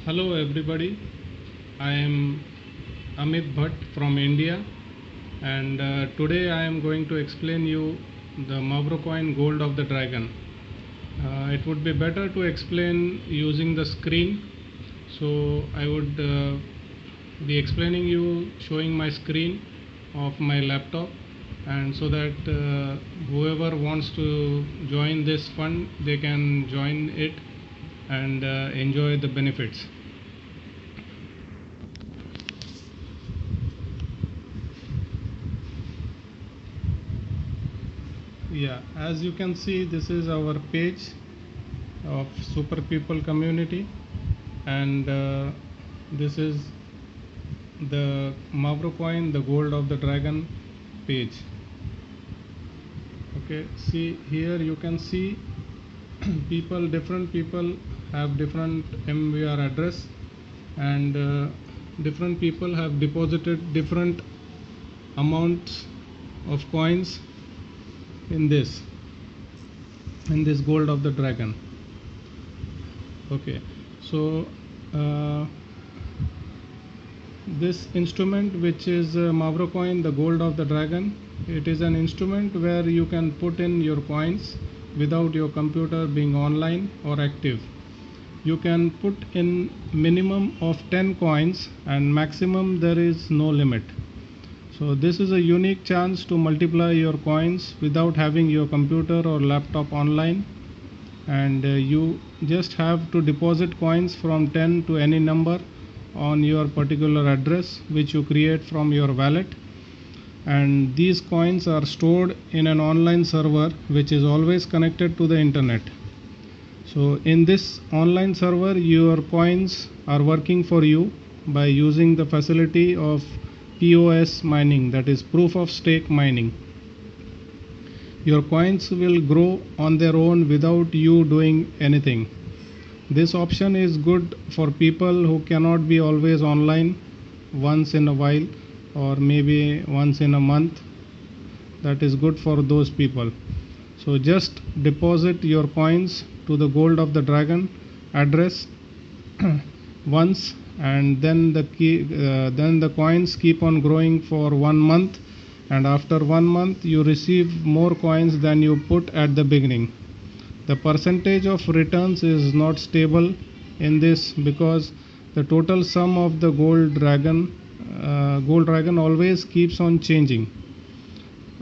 Hello everybody, I am Amit Bhatt from India, and today I am going to explain you the Mavrocoin Gold of the Dragon. It would be better to explain using the screen, so I would be explaining you showing my screen of my laptop, and so that whoever wants to join this fund, they can join it and enjoy the benefits. Yeah, as you can see, this is our page of Super People community, and this is the Mavrocoin, the Gold of the Dragon page. Okay, see here you can see different people have different MVR address, and different people have deposited different amounts of coins in this Gold of the Dragon. Okay, so uh, this instrument, which is Mavrocoin, the Gold of the Dragon, it is an instrument where you can put in your coins without your computer being online or active. You can put in minimum of 10 coins, and maximum there is no limit. So this is a unique chance to multiply your coins without having your computer or laptop online, and you just have to deposit coins from 10 to any number on your particular address which you create from your wallet, and these coins are stored in an online server which is always connected to the internet. So in this online server, your coins are working for you by using the facility of POS mining, that is proof of stake mining. Your coins will grow on their own without you doing anything. This option is good for people who cannot be always online once in a while, or maybe once in a month. That is good for those people. So just deposit your coins to the Gold of the Dragon address once, and then the coins keep on growing for 1 month, and after 1 month you receive more coins than you put at the beginning. The percentage of returns is not stable in this, because the total sum of the gold dragon always keeps on changing.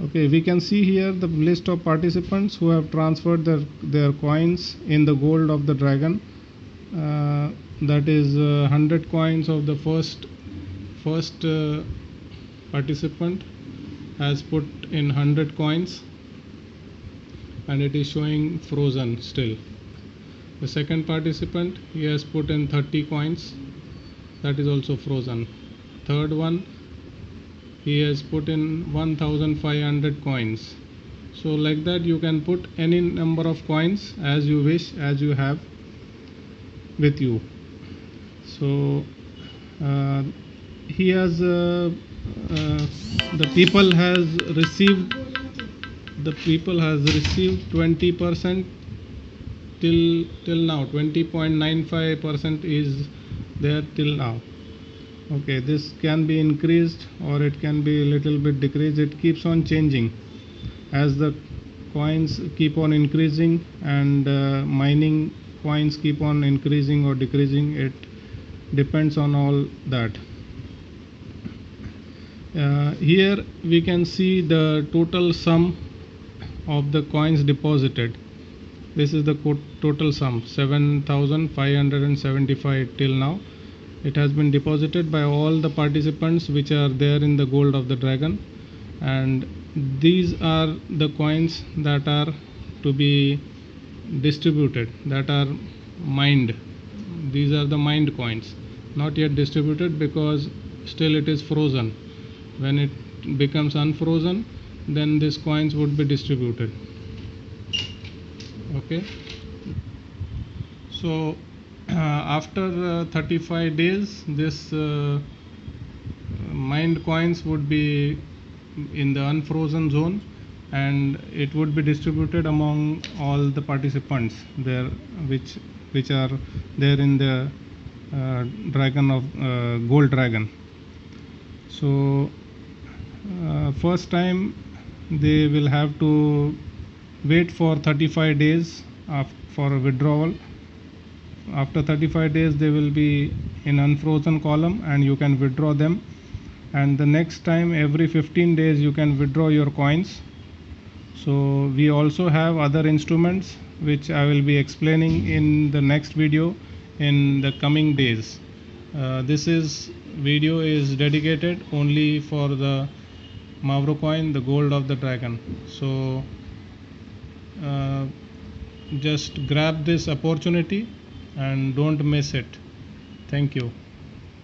Okay, we can see here the list of participants who have transferred their coins in the Gold of the Dragon. That is 100 coins of the first participant has put in 100 coins, and it is showing frozen still. The second participant, he has put in 30 coins, that is also frozen. Third one, he has put in 1500 coins. So like that you can put any number of coins as you wish, as you have with you. So he has the people has received 20% till now. 20.95% is there till now. Okay, this can be increased or it can be a little bit decreased. It keeps on changing as the coins keep on increasing, and mining coins keep on increasing or decreasing. It depends on all that. Here we can see the total sum of the coins deposited. This is the total sum, 7,575 till now. It has been deposited by all the participants which are there in the Gold of the Dragon, and these are the coins that are to be distributed, that are mined. These are the mined coins, not yet distributed because still it is frozen. When it becomes unfrozen, then these coins would be distributed. Okay, so after 35 days, this mined coins would be in the unfrozen zone, and it would be distributed among all the participants there, which are there in the dragon of gold dragon. So first time they will have to wait for 35 days for a withdrawal. After 35 days they will be in unfrozen column and you can withdraw them, and the next time every 15 days you can withdraw your coins. So we also have other instruments which I will be explaining in the next video in the coming days. This video is dedicated only for the Mavro coin, the gold of the dragon. So just grab this opportunity and don't miss it. Thank you.